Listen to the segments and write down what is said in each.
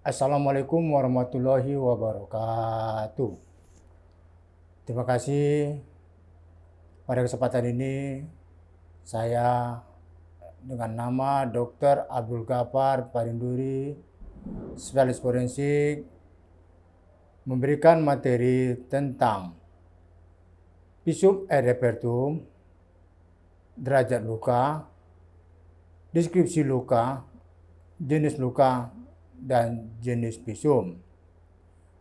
Assalamualaikum warahmatullahi wabarakatuh. Terima kasih. Pada kesempatan ini saya dengan nama Dr. Abdul Ghaffar Parinduri, spesialis forensik, memberikan materi tentang visum et repertum, derajat luka, deskripsi luka, jenis luka, dan jenis visum.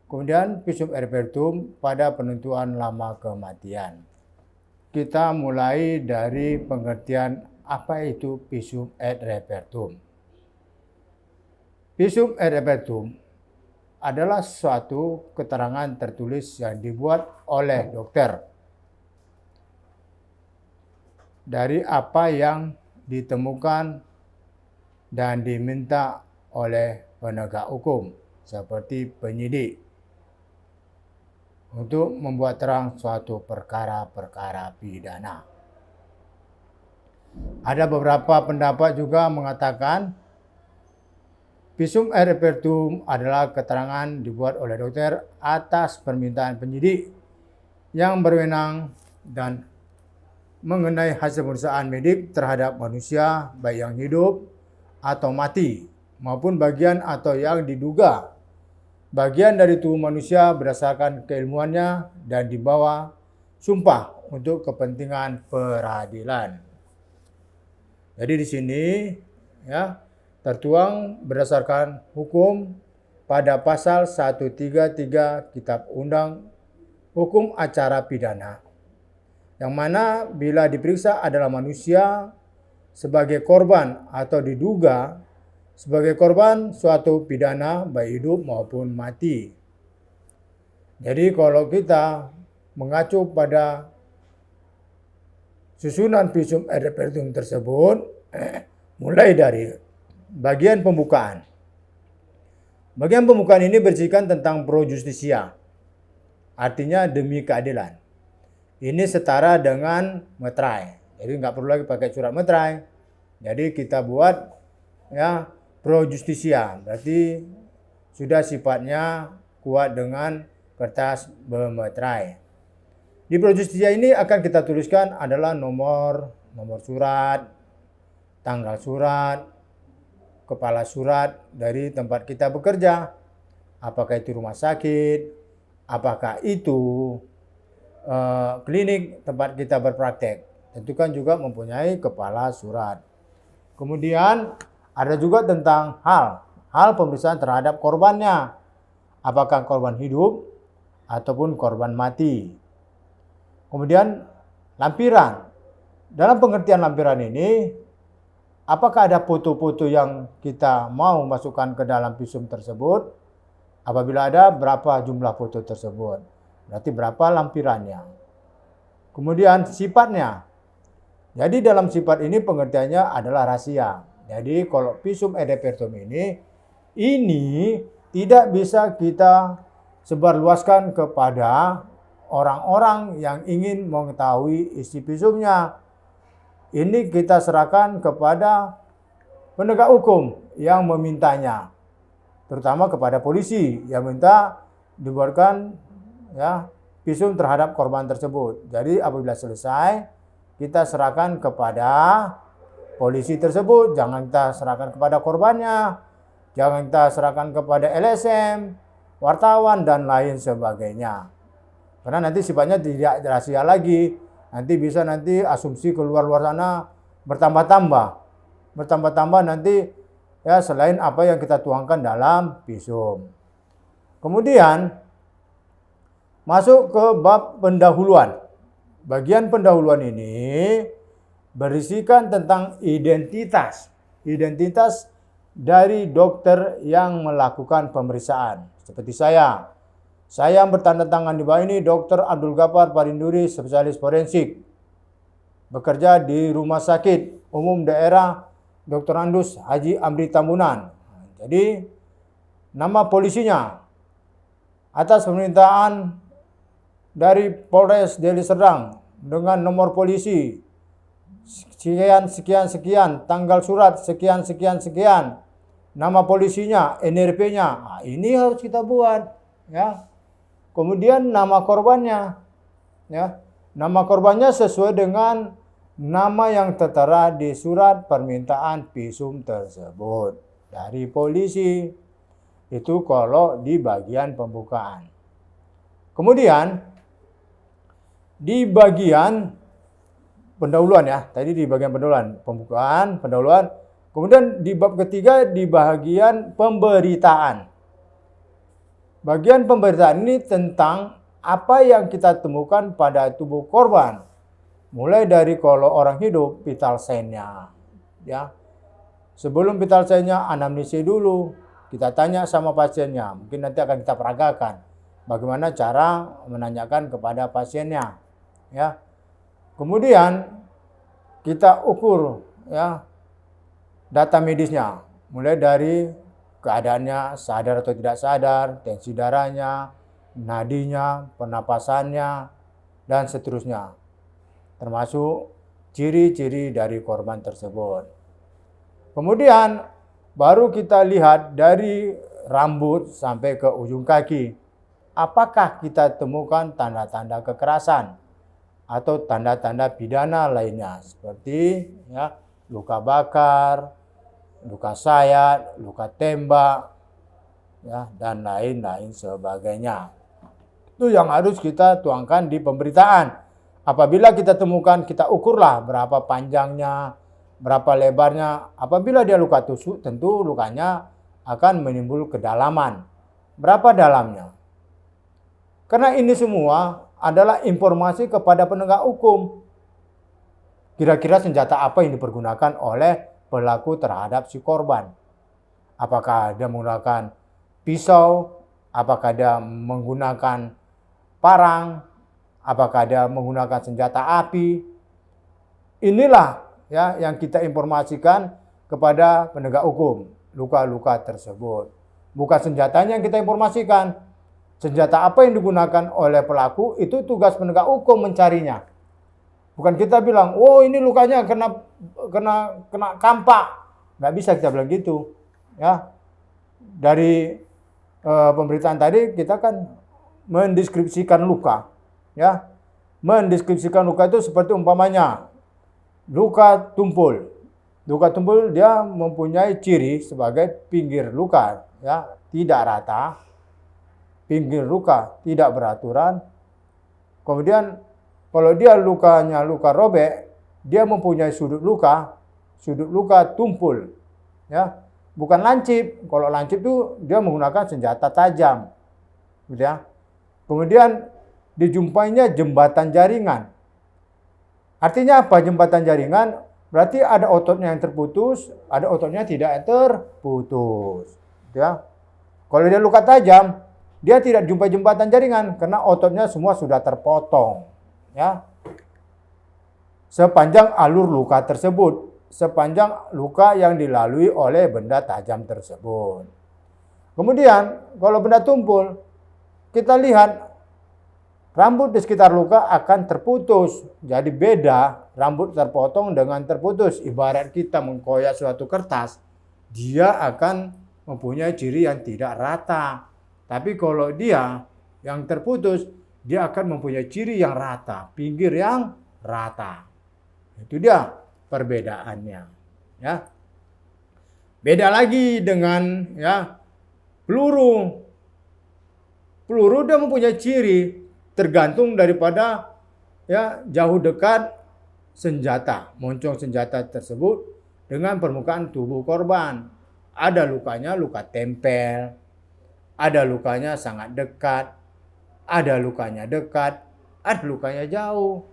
Kemudian visum et repertum pada penentuan lama kematian. Kita mulai dari pengertian apa itu visum et repertum. Visum et repertum adalah suatu keterangan tertulis yang dibuat oleh dokter dari apa yang ditemukan dan diminta oleh penegak hukum seperti penyidik untuk membuat terang suatu perkara-perkara pidana. Ada beberapa pendapat juga mengatakan visum et repertum adalah keterangan dibuat oleh dokter atas permintaan penyidik yang berwenang dan mengenai hasil pemeriksaan medik terhadap manusia baik yang hidup atau mati maupun bagian atau yang diduga bagian dari tubuh manusia berdasarkan keilmuannya dan dibawa sumpah untuk kepentingan peradilan. Jadi di sini ya tertuang berdasarkan hukum pada pasal 133 Kitab Undang Hukum Acara Pidana, yang mana bila diperiksa adalah manusia sebagai korban atau diduga sebagai korban suatu pidana baik hidup maupun mati. Jadi kalau kita mengacu pada susunan visum et repertum tersebut, mulai dari bagian pembukaan. Bagian pembukaan ini berisikan tentang pro justisia, artinya demi keadilan. Ini setara dengan meterai. Jadi nggak perlu lagi pakai surat meterai. Jadi kita buat ya pro justisia, berarti sudah sifatnya kuat dengan kertas bermeterai. Di pro justisia ini akan kita tuliskan adalah nomor surat, tanggal surat, kepala surat dari tempat kita bekerja, apakah itu rumah sakit, apakah itu klinik tempat kita berpraktek. Tentu kan juga mempunyai kepala surat. Kemudian ada juga tentang hal pemeriksaan terhadap korbannya. Apakah korban hidup ataupun korban mati. Kemudian lampiran. Dalam pengertian lampiran ini, apakah ada foto-foto yang kita mau masukkan ke dalam visum tersebut? Apabila ada, berapa jumlah foto tersebut? Berarti berapa lampirannya? Kemudian sifatnya. Jadi dalam sifat ini pengertiannya adalah rahasia. Jadi kalau visum et repertum ini tidak bisa kita sebarluaskan kepada orang-orang yang ingin mengetahui isi visumnya. Ini kita serahkan kepada penegak hukum yang memintanya, terutama kepada polisi yang minta dibuatkan ya visum terhadap korban tersebut. Jadi apabila selesai kita serahkan kepada polisi tersebut, jangan kita serahkan kepada korbannya, jangan kita serahkan kepada LSM, wartawan, dan lain sebagainya. Karena nanti sifatnya tidak rahasia lagi, nanti bisa asumsi keluar sana bertambah nanti ya selain apa yang kita tuangkan dalam visum. Kemudian masuk ke bab pendahuluan. Bagian pendahuluan ini berisikan tentang identitas dari dokter yang melakukan pemeriksaan. Seperti saya yang bertanda tangan di bawah ini, Dr. Abdul Ghaffar Parinduri, spesialis forensik, bekerja di Rumah Sakit Umum Daerah Dr. Andus Haji Amri Tambunan. Jadi nama polisinya atas permintaan dari Polres Deli Serdang dengan nomor polisi sekian, tanggal surat sekian, nama polisinya, NRP-nya. Nah, ini harus kita buat, ya. Kemudian nama korbannya, ya. Nama korbannya sesuai dengan nama yang tertera di surat permintaan visum tersebut dari polisi. Itu kalau di bagian pembukaan. Kemudian di bagian pendahuluan, ya. Tadi di bagian pendahuluan, pembukaan, pendahuluan. Kemudian di bab ketiga di bagian pemberitaan. Bagian pemberitaan ini tentang apa yang kita temukan pada tubuh korban. Mulai dari kalau orang hidup, vital sign-nya, ya. Sebelum vital sign-nya, anamnesis dulu. Kita tanya sama pasiennya. Mungkin nanti akan kita peragakan bagaimana cara menanyakan kepada pasiennya, ya. Kemudian kita ukur, ya, data medisnya. Mulai dari keadaannya, sadar atau tidak sadar, tensi darahnya, nadinya, pernapasannya, dan seterusnya. Termasuk ciri-ciri dari korban tersebut. Kemudian baru kita lihat dari rambut sampai ke ujung kaki. Apakah kita temukan tanda-tanda kekerasan atau tanda-tanda pidana lainnya seperti, ya, luka bakar, luka sayat, luka tembak, ya, dan lain-lain sebagainya. Itu yang harus kita tuangkan di pemberitaan. Apabila kita temukan, kita ukurlah berapa panjangnya, berapa lebarnya. Apabila dia luka tusuk, tentu lukanya akan menimbul kedalaman. Berapa dalamnya? Karena ini semua adalah informasi kepada penegak hukum. Kira-kira senjata apa yang dipergunakan oleh pelaku terhadap si korban? Apakah dia menggunakan pisau? Apakah dia menggunakan parang? Apakah dia menggunakan senjata api? Inilah, ya, yang kita informasikan kepada penegak hukum, luka-luka tersebut. Bukan senjatanya yang kita informasikan. Senjata apa yang digunakan oleh pelaku itu tugas penegak hukum mencarinya. Bukan kita bilang, oh ini lukanya kena kampak. Nggak bisa kita bilang gitu, ya. Dari pemberitaan tadi kita kan mendeskripsikan luka, ya. Mendeskripsikan luka itu seperti umpamanya luka tumpul. Luka tumpul dia mempunyai ciri sebagai pinggir luka, ya, tidak rata. Pinggir luka tidak beraturan. Kemudian kalau dia lukanya luka robek, dia mempunyai sudut luka tumpul, ya, bukan lancip. Kalau lancip itu dia menggunakan senjata tajam, gitu, ya. Kemudian dijumpainya jembatan jaringan. Artinya apa jembatan jaringan? Berarti ada ototnya yang terputus, ada ototnya tidak terputus, gitu, ya. Kalau dia luka tajam, dia tidak jumpai jembatan jaringan karena ototnya semua sudah terpotong, ya. Sepanjang alur luka tersebut, sepanjang luka yang dilalui oleh benda tajam tersebut. Kemudian kalau benda tumpul, kita lihat rambut di sekitar luka akan terputus. Jadi beda rambut terpotong dengan terputus. Ibarat kita mengkoyak suatu kertas, dia akan mempunyai ciri yang tidak rata. Tapi kalau dia yang terputus, dia akan mempunyai ciri yang rata, pinggir yang rata. Itu dia perbedaannya, ya. Beda lagi dengan, ya, peluru. Peluru dia mempunyai ciri tergantung daripada, ya, jauh dekat senjata, moncong senjata tersebut dengan permukaan tubuh korban. Ada lukanya luka tempel, ada lukanya sangat dekat, ada lukanya dekat, ada lukanya jauh.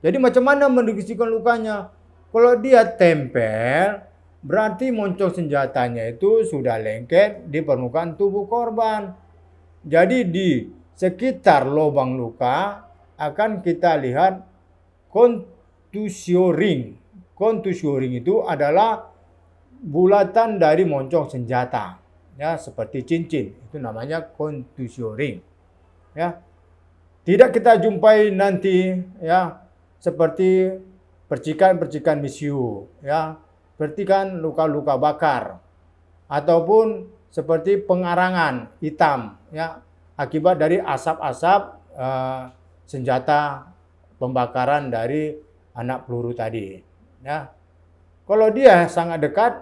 Jadi macam mana mendefinisikan lukanya? Kalau dia tempel, berarti moncong senjatanya itu sudah lengket di permukaan tubuh korban. Jadi di sekitar lubang luka akan kita lihat contusio ring. Contusio ring itu adalah bulatan dari moncong senjata, ya, seperti cincin. Itu namanya contusio ring, ya. Tidak kita jumpai nanti, ya, seperti percikan-percikan misiu, ya, seperti kan luka-luka bakar. ataupun seperti pengarangan hitam, ya, akibat dari asap-asap senjata pembakaran dari anak peluru tadi. Ya. Kalau dia sangat dekat,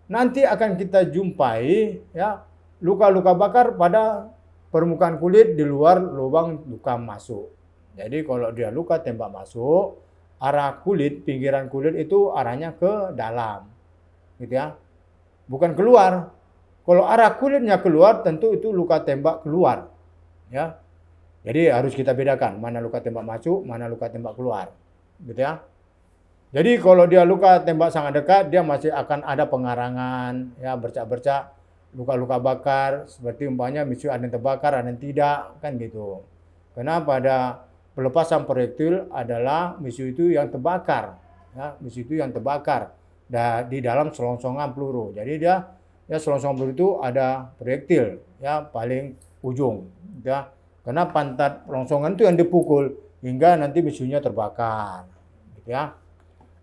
nanti akan kita jumpai ya luka-luka bakar pada permukaan kulit di luar lubang luka masuk. Jadi kalau dia luka tembak masuk, arah kulit, pinggiran kulit itu arahnya ke dalam, gitu ya, bukan keluar. Kalau arah kulitnya keluar, tentu itu luka tembak keluar, ya. Jadi harus kita bedakan mana luka tembak masuk, mana luka tembak keluar, gitu ya. Jadi kalau dia luka tembak sangat dekat, dia masih akan ada pengarangan, ya, bercak-bercak, luka-luka bakar, seperti umpamanya misalnya ada yang terbakar, ada yang tidak, kan gitu. Karena pada pelepasan proyektil adalah misi itu yang terbakar, ya, misi itu yang terbakar di dalam selongsongan peluru. Jadi dia, ya, selongsongan peluru itu ada proyektil, ya, paling ujung, ya. Karena pantat selongsongan itu yang dipukul hingga nanti misinya terbakar, gitu ya.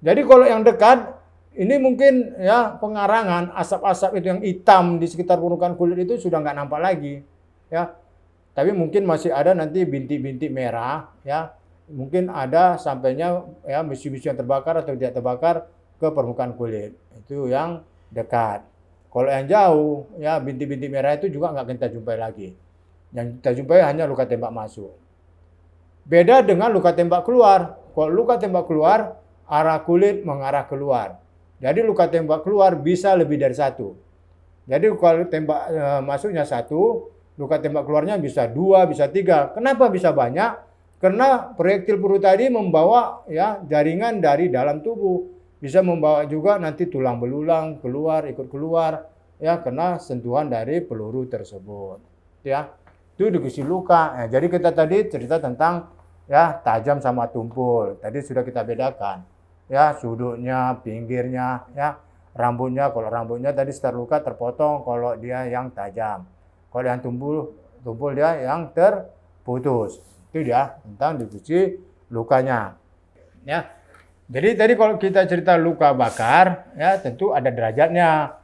Jadi kalau yang dekat, ini mungkin ya pengarangan, asap-asap itu yang hitam di sekitar permukaan kulit itu sudah nggak nampak lagi, ya. Tapi mungkin masih ada nanti bintik-bintik merah, ya. Mungkin ada sampainya ya misi-misi yang terbakar atau tidak terbakar ke permukaan kulit. Itu yang dekat. Kalau yang jauh, ya bintik-bintik merah itu juga nggak kita jumpai lagi. Yang kita jumpai hanya luka tembak masuk. Beda dengan luka tembak keluar. Kalau luka tembak keluar, arah kulit mengarah keluar. Jadi luka tembak keluar bisa lebih dari satu. Jadi kalau tembak masuknya satu, luka tembak keluarnya bisa dua, bisa tiga. Kenapa bisa banyak? Karena proyektil peluru tadi membawa ya jaringan dari dalam tubuh. Bisa membawa juga nanti tulang belulang keluar, ikut keluar, ya, karena sentuhan dari peluru tersebut. Ya, itu definisi luka. Ya, jadi kita tadi cerita tentang ya tajam sama tumpul. Tadi sudah kita bedakan. Ya, sudutnya, pinggirnya, ya, rambutnya. Kalau rambutnya tadi terluka terpotong, kalau dia yang tajam. Kalau yang tumpul dia yang terputus. Itu dia tentang definisi lukanya. Ya. Jadi tadi kalau kita cerita luka bakar, ya tentu ada derajatnya.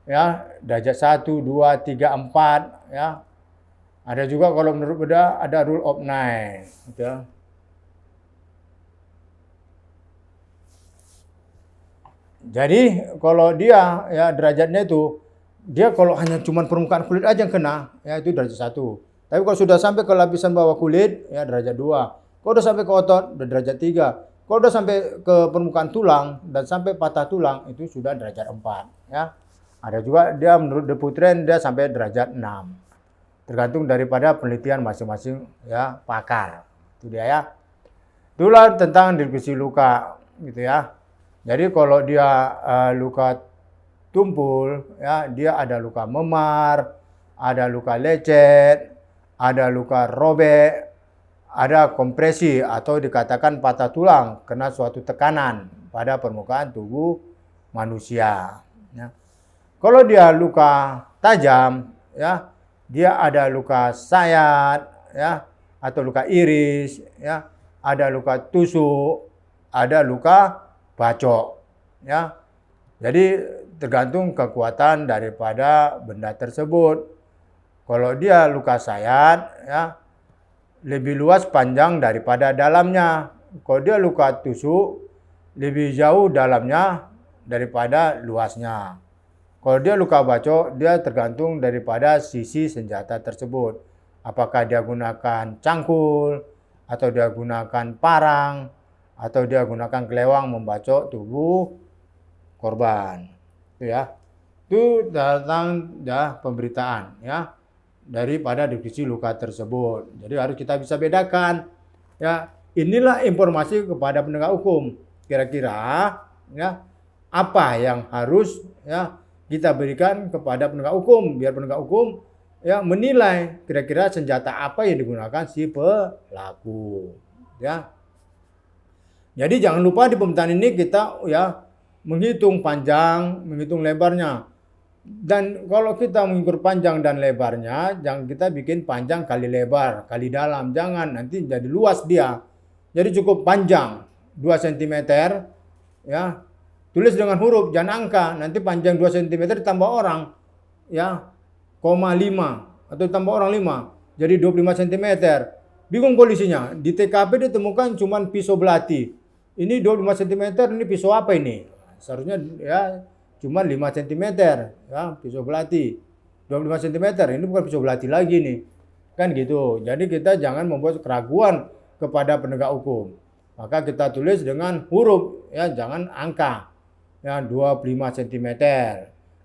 Ya, derajat 1, 2, 3, 4, ya. Ada juga kalau menurut beda ada rule of 9, gitu. Jadi kalau dia ya derajatnya itu, dia kalau hanya cuma permukaan kulit aja yang kena, ya itu derajat 1. Tapi kalau sudah sampai ke lapisan bawah kulit, ya derajat 2. Kalau sudah sampai ke otot, udah derajat 3. Kalau sudah sampai ke permukaan tulang dan sampai patah tulang, itu sudah derajat 4. Ya. Ada juga dia menurut Dupuytren dia sampai derajat 6. Tergantung daripada penelitian masing-masing ya pakar. Itu dia ya. Itulah tentang definisi luka, gitu ya. Jadi kalau dia luka tumpul, ya dia ada luka memar, ada luka lecet, ada luka robek, ada kompresi atau dikatakan patah tulang karena suatu tekanan pada permukaan tubuh manusia. Ya. Kalau dia luka tajam, ya dia ada luka sayat, ya atau luka iris, ya ada luka tusuk, ada luka bacok, ya. Jadi tergantung kekuatan daripada benda tersebut. Kalau dia luka sayat, ya lebih luas panjang daripada dalamnya. Kalau dia luka tusuk, lebih jauh dalamnya daripada luasnya. Kalau dia luka bacok, dia tergantung daripada sisi senjata tersebut. Apakah dia gunakan cangkul, atau dia gunakan parang, atau dia gunakan kelewang membacok tubuh korban. Itu ya. Itu tentang ya pemberitaan ya daripada definisi luka tersebut. Jadi harus kita bisa bedakan ya. Inilah informasi kepada penegak hukum. Kira-kira ya apa yang harus ya kita berikan kepada penegak hukum biar penegak hukum ya menilai kira-kira senjata apa yang digunakan si pelaku ya. Jadi jangan lupa di pemerintahan ini kita ya menghitung panjang, menghitung lebarnya. Dan kalau kita mengukur panjang dan lebarnya, jangan kita bikin panjang kali lebar, kali dalam. Jangan, nanti jadi luas dia. Jadi cukup panjang 2 cm ya. Tulis dengan huruf, jangan angka. Nanti panjang 2 cm ditambah orang. ya, 5 atau tambah orang 5 jadi 25 cm. Bingung polisinya. Di TKP ditemukan cuman pisau belati. Ini 25 cm, ini pisau apa ini? Seharusnya ya cuma 5 cm ya, pisau belati. 25 cm ini bukan pisau belati lagi nih. Kan gitu. Jadi kita jangan membuat keraguan kepada penegak hukum. Maka kita tulis dengan huruf ya, jangan angka. Ya, 25 cm.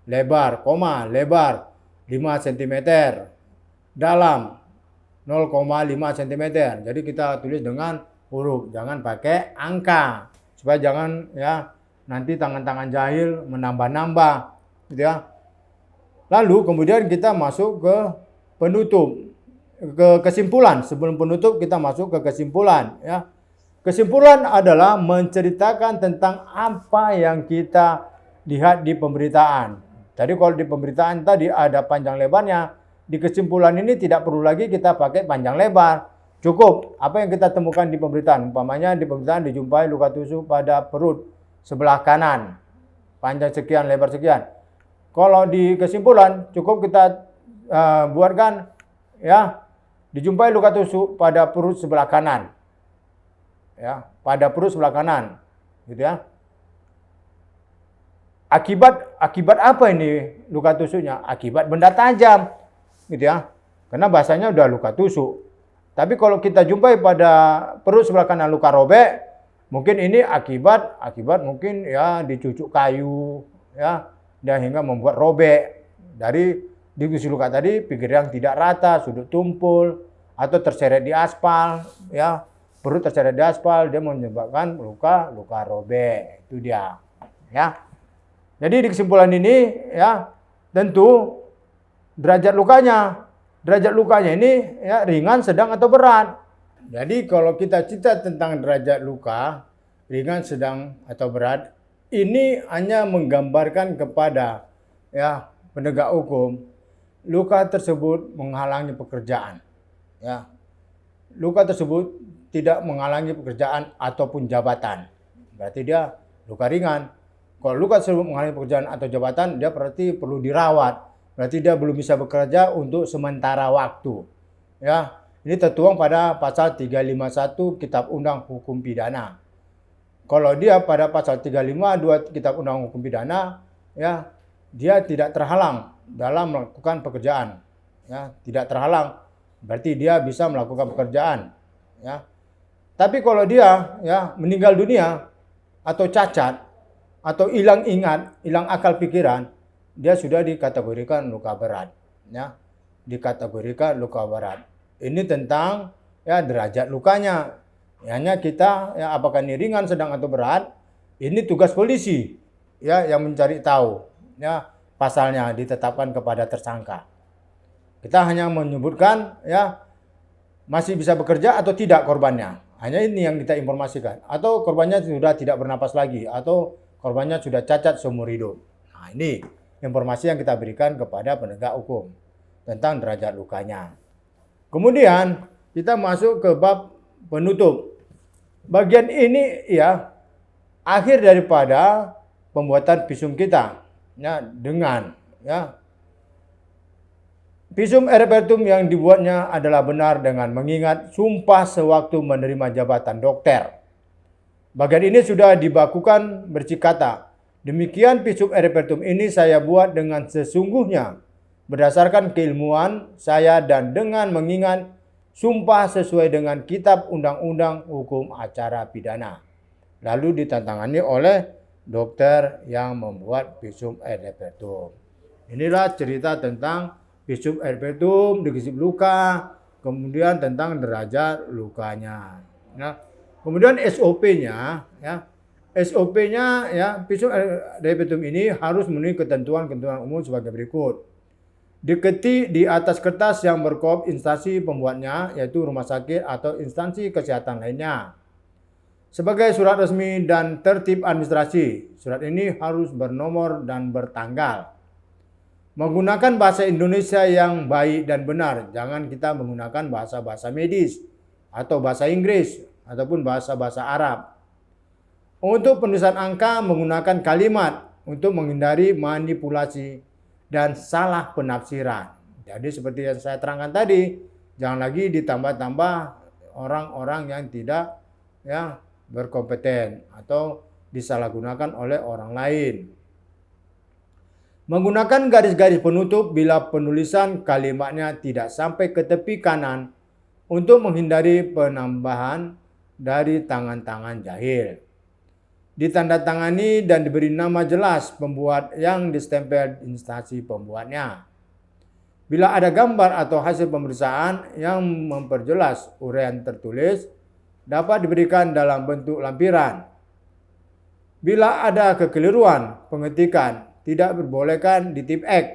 Lebar, lebar 5 cm. Dalam 0,5 cm. Jadi kita tulis dengan huruf, jangan pakai angka. Supaya jangan ya nanti tangan-tangan jahil menambah-nambah gitu ya. Lalu kemudian kita masuk ke penutup, ke kesimpulan. Sebelum penutup kita masuk ke kesimpulan ya. Kesimpulan adalah menceritakan tentang apa yang kita lihat di pemberitaan. Tadi kalau di pemberitaan tadi ada panjang lebarnya, di kesimpulan ini tidak perlu lagi kita pakai panjang lebar. Cukup apa yang kita temukan di pemberitaan. Umpamanya di pemberitaan dijumpai luka tusuk pada perut sebelah kanan. Panjang sekian, lebar sekian. Kalau di kesimpulan cukup kita buatkan ya, dijumpai luka tusuk pada perut sebelah kanan. Ya, pada perut sebelah kanan. Gitu ya. Akibat apa ini luka tusuknya? Akibat benda tajam. Gitu ya. Karena bahasanya udah luka tusuk. Tapi kalau kita jumpai pada perut sebelah kanan luka robek, mungkin ini akibat mungkin ya dicucuk kayu ya, dan hingga membuat robek. Dari divisi luka tadi, pinggir yang tidak rata, sudut tumpul atau terseret di aspal ya. Perut terseret di aspal, dia menyebabkan luka robek. Itu dia. Ya. Jadi di kesimpulan ini ya, tentu derajat lukanya ini ya ringan, sedang atau berat. Jadi kalau kita cerita tentang derajat luka ringan, sedang atau berat, ini hanya menggambarkan kepada ya penegak hukum luka tersebut menghalangi pekerjaan. Ya. Luka tersebut tidak menghalangi pekerjaan ataupun jabatan. Berarti dia luka ringan. Kalau luka tersebut menghalangi pekerjaan atau jabatan, dia berarti perlu dirawat. Berarti dia belum bisa bekerja untuk sementara waktu. Ya, ini tertuang pada pasal 351 Kitab Undang Hukum Pidana. Kalau dia pada pasal 352 Kitab Undang Hukum Pidana, ya, dia tidak terhalang dalam melakukan pekerjaan. Ya, tidak terhalang. Berarti dia bisa melakukan pekerjaan. Ya. Tapi kalau dia ya meninggal dunia atau cacat atau hilang ingat, hilang akal pikiran, dia sudah dikategorikan luka berat, ya. Dikategorikan luka berat. Ini tentang ya derajat lukanya. Hanya kita ya apakah ini ringan, sedang atau berat, ini tugas polisi ya yang mencari tahu. Ya, pasalnya ditetapkan kepada tersangka. Kita hanya menyebutkan ya masih bisa bekerja atau tidak korbannya. Hanya ini yang kita informasikan. Atau korbannya sudah tidak bernapas lagi atau korbannya sudah cacat seumur hidup. Nah, ini informasi yang kita berikan kepada penegak hukum tentang derajat lukanya. Kemudian kita masuk ke bab penutup. Bagian ini ya akhir daripada pembuatan visum kita ya dengan ya visum et repertum yang dibuatnya adalah benar dengan mengingat sumpah sewaktu menerima jabatan dokter. Bagian ini sudah dibakukan bercikata, demikian visum et repertum ini saya buat dengan sesungguhnya, berdasarkan keilmuan saya dan dengan mengingat sumpah sesuai dengan Kitab Undang-Undang Hukum Acara Pidana. Lalu ditantangani oleh dokter yang membuat visum et repertum. Inilah cerita tentang visum et repertum, digisip luka, kemudian tentang derajat lukanya. Nah, kemudian SOP-nya, ya, SOP-nya ya visum et repertum ini harus memenuhi ketentuan-ketentuan umum sebagai berikut. Diketik di atas kertas yang berkop instansi pembuatnya, yaitu rumah sakit atau instansi kesehatan lainnya. Sebagai surat resmi dan tertib administrasi, surat ini harus bernomor dan bertanggal. Menggunakan bahasa Indonesia yang baik dan benar. Jangan kita menggunakan bahasa-bahasa medis atau bahasa Inggris ataupun bahasa-bahasa Arab. Untuk penulisan angka menggunakan kalimat untuk menghindari manipulasi dan salah penafsiran. Jadi seperti yang saya terangkan tadi, jangan lagi ditambah-tambah orang-orang yang tidak berkompeten atau disalahgunakan oleh orang lain. Menggunakan garis-garis penutup bila penulisan kalimatnya tidak sampai ke tepi kanan untuk menghindari penambahan dari tangan-tangan jahil. Ditandatangani dan diberi nama jelas pembuat yang distempel instansi pembuatnya. Bila ada gambar atau hasil pemeriksaan yang memperjelas uraian tertulis, dapat diberikan dalam bentuk lampiran. Bila ada kekeliruan pengetikan, tidak diperbolehkan ditip X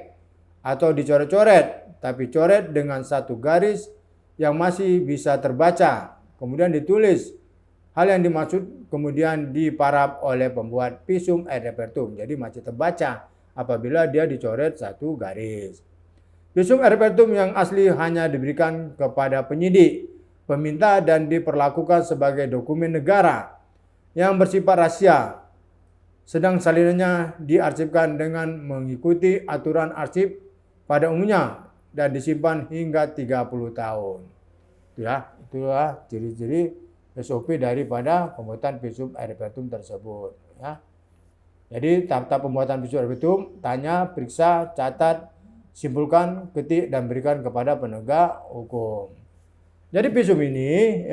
atau dicoret-coret, tapi coret dengan satu garis yang masih bisa terbaca. Kemudian ditulis hal yang dimaksud, kemudian diparaf oleh pembuat visum et repertum. Jadi masih terbaca apabila dia dicoret satu garis. Visum et repertum yang asli hanya diberikan kepada penyidik, peminta dan diperlakukan sebagai dokumen negara yang bersifat rahasia. Sedang salinannya diarsipkan dengan mengikuti aturan arsip pada umumnya dan disimpan hingga 30 tahun. Itulah ciri-ciri SOP daripada pembuatan visum et repertum tersebut. Jadi tahap-tahap pembuatan visum et repertum, tanya, periksa, catat, simpulkan, ketik dan berikan kepada penegak hukum. Jadi visum ini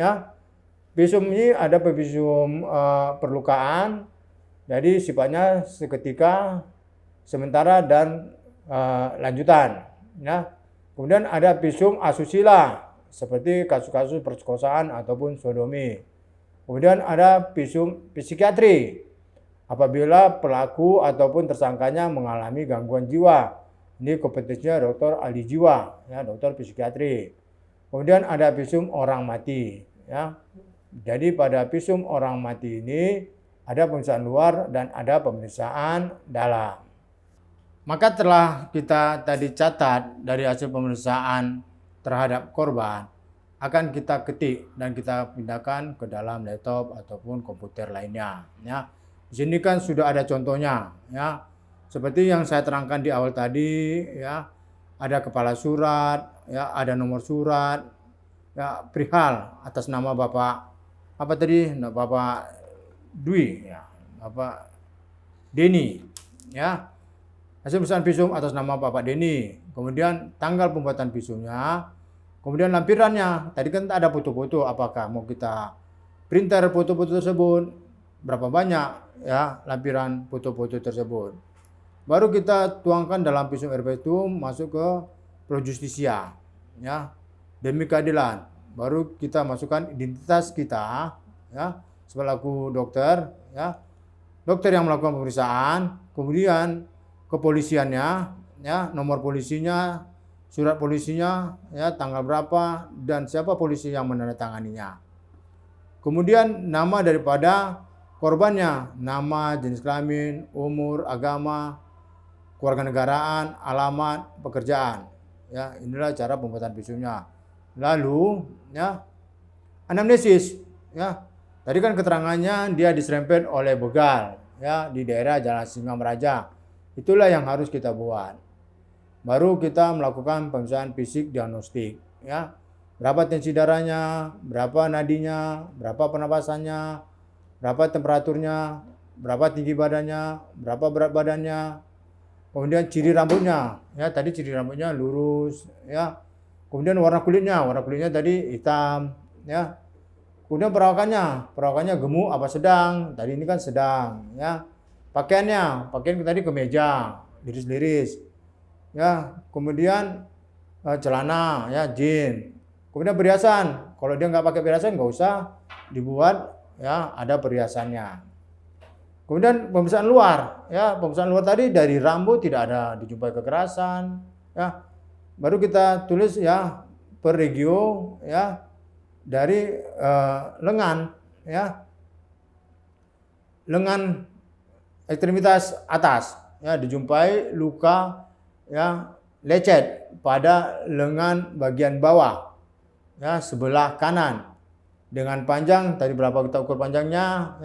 ada visum perlukaan. Jadi sifatnya seketika, sementara dan lanjutan. Kemudian ada visum asusila seperti kasus-kasus perkosaan ataupun sodomi. Kemudian ada visum psikiatri apabila pelaku ataupun tersangkanya mengalami gangguan jiwa. Ini kompetensinya dokter ahli jiwa, dokter psikiatri. Kemudian ada visum orang mati. Jadi pada visum orang mati ini ada pemeriksaan luar dan ada pemeriksaan dalam. Maka telah kita tadi catat dari hasil pemeriksaan terhadap korban, akan kita ketik dan kita pindahkan ke dalam laptop ataupun komputer lainnya. Di sini kan sudah ada contohnya. Seperti yang saya terangkan di awal tadi, ada kepala surat, ada nomor surat, perihal atas nama Bapak Bapak Dwi, Bapak Deni, hasil pemeriksaan visum atas nama Bapak Deni, kemudian tanggal pembuatan visumnya, kemudian lampirannya. Tadi kan ada foto-foto, apakah mau kita printer foto-foto tersebut, berapa banyak lampiran foto-foto tersebut. Baru kita tuangkan dalam visum et repertum, masuk ke pro justisia, demi keadilan. Baru kita masukkan identitas kita, selaku dokter, dokter yang melakukan pemeriksaan, kemudian kepolisiannya, nomor polisinya, surat polisinya, tanggal berapa, dan siapa polisi yang menandatanganinya. Kemudian nama daripada korbannya, nama, jenis kelamin, umur, agama, kewarganegaraan, alamat, pekerjaan. Inilah cara pembuatan visumnya. Lalu, anamnesis, tadi kan keterangannya dia diserempet oleh begal, di daerah Jalan Singamaraja. Itulah yang harus kita buat. Baru kita melakukan pemeriksaan fisik diagnostik, berapa tensi darahnya, berapa nadinya, berapa pernapasannya, berapa temperaturnya, berapa tinggi badannya, berapa berat badannya. Kemudian ciri rambutnya, tadi ciri rambutnya lurus, Kemudian warna kulitnya tadi hitam, Kemudian perawakannya gemuk apa sedang? Tadi ini kan sedang, Pakaian tadi kemeja, liris-liris, Kemudian celana, jeans. Kemudian perhiasan, kalau dia nggak pakai perhiasan nggak usah dibuat, ada perhiasannya. Kemudian pemeriksaan luar, pemeriksaan luar tadi dari rambut tidak ada dijumpai kekerasan, Baru kita tulis per regio, dari lengan, lengan ekstremitas atas, dijumpai luka, lecet pada lengan bagian bawah, sebelah kanan, dengan panjang tadi berapa kita ukur panjangnya,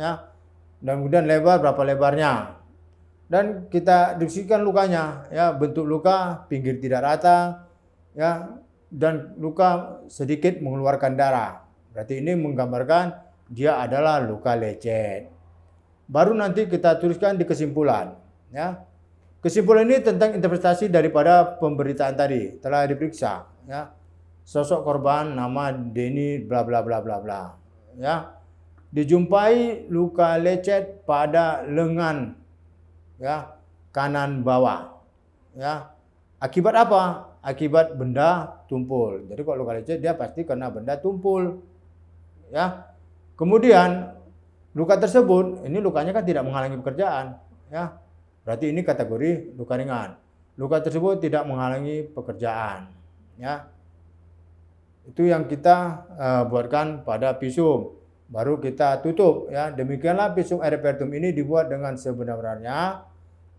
dan kemudian lebar berapa lebarnya. dan kita deskripsikan lukanya, ya, bentuk luka pinggir tidak rata, ya, dan luka sedikit mengeluarkan darah. Berarti ini menggambarkan dia adalah luka lecet. Baru nanti kita tuliskan di kesimpulan, ya. Kesimpulan ini tentang interpretasi daripada pemberitaan tadi telah diperiksa, ya. Sosok korban nama Denny bla bla bla bla bla, ya. Dijumpai luka lecet pada lengan, ya, kanan bawah, ya. Akibat apa? Akibat benda tumpul. Jadi kalau luka lecet dia pasti kena benda tumpul, ya. Kemudian luka tersebut, ini lukanya kan tidak menghalangi pekerjaan, ya. Berarti ini kategori luka ringan. Luka tersebut tidak menghalangi pekerjaan, ya. Itu yang kita buatkan pada visum. Baru kita tutup, ya. Demikianlah visum et repertum ini dibuat dengan sebenar-benarnya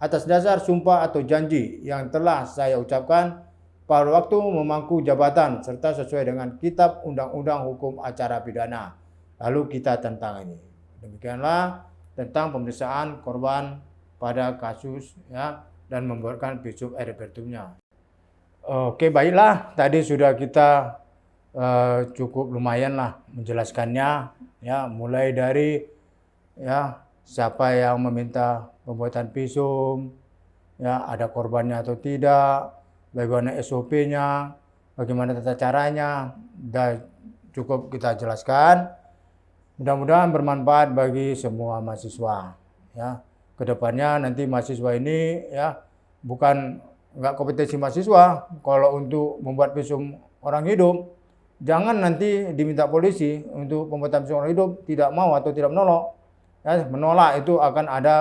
atas dasar sumpah atau janji yang telah saya ucapkan pada waktu memangku jabatan serta sesuai dengan Kitab Undang-Undang Hukum Acara Pidana. Lalu kita tentang ini. Demikianlah tentang pemeriksaan korban pada kasus, ya, dan membuatkan visum et repertumnya. Oke, baiklah, tadi sudah kita cukup lumayan lah menjelaskannya, ya, mulai dari, ya, siapa yang meminta pembuatan visum, ya, ada korbannya atau tidak, bagaimana SOP-nya, bagaimana tata caranya, dan cukup kita jelaskan. Mudah-mudahan bermanfaat bagi semua mahasiswa, ya. Kedepannya nanti mahasiswa ini, ya, bukan nggak kompetensi mahasiswa kalau untuk membuat visum orang hidup. Jangan nanti diminta polisi untuk pembuatan visum orang hidup tidak mau atau tidak menolak, ya, menolak itu akan ada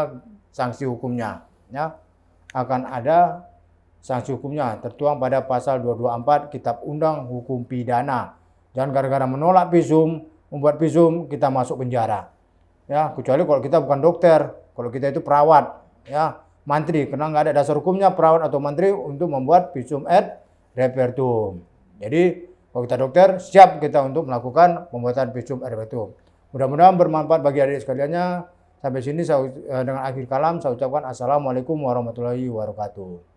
sanksi hukumnya, ya, akan ada sanksi hukumnya tertuang pada pasal 224 Kitab Undang Hukum Pidana. Jangan gara-gara menolak visum, membuat visum kita masuk penjara, ya, kecuali kalau kita bukan dokter, kalau kita itu perawat, ya, mantri, karena nggak ada dasar hukumnya perawat atau mantri untuk membuat visum et repertum. Jadi kalau kita dokter, siap kita untuk melakukan pembuatan visum et repertum. Mudah-mudahan bermanfaat bagi adik sekaliannya. Sampai sini saya, dengan akhir kalam saya ucapkan Assalamualaikum warahmatullahi wabarakatuh.